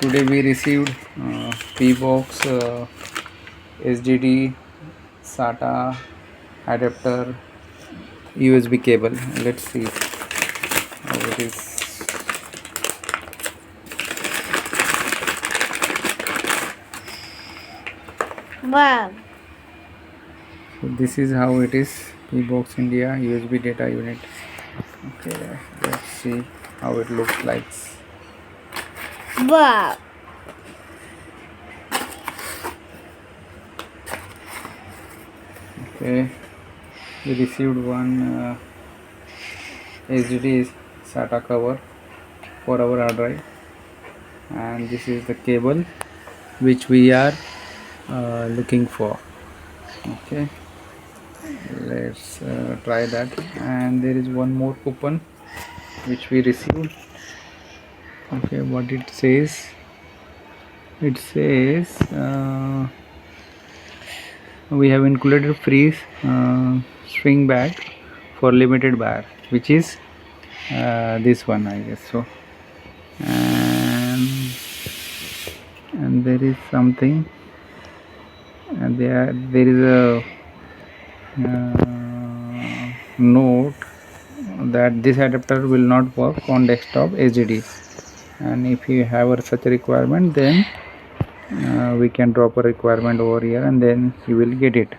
Today we received P box, SDD, SATA adapter, USB cable. Let's see how it is. Wow. So this is how it is. P box India USB data unit. Okay, let's see how it looks like. Wow. Okay, we received one SDD SATA cover for our hard drive, and this is the cable which we are looking for. Okay, let's try that. And there is one more coupon which we received. Okay, what it says, it says we have included free string bag for limited bar, which is this one, I guess so. And there is something, and there is a note that this adapter will not work on desktop SSD, and if you have such a requirement, then we can drop a requirement over here and then you will get it.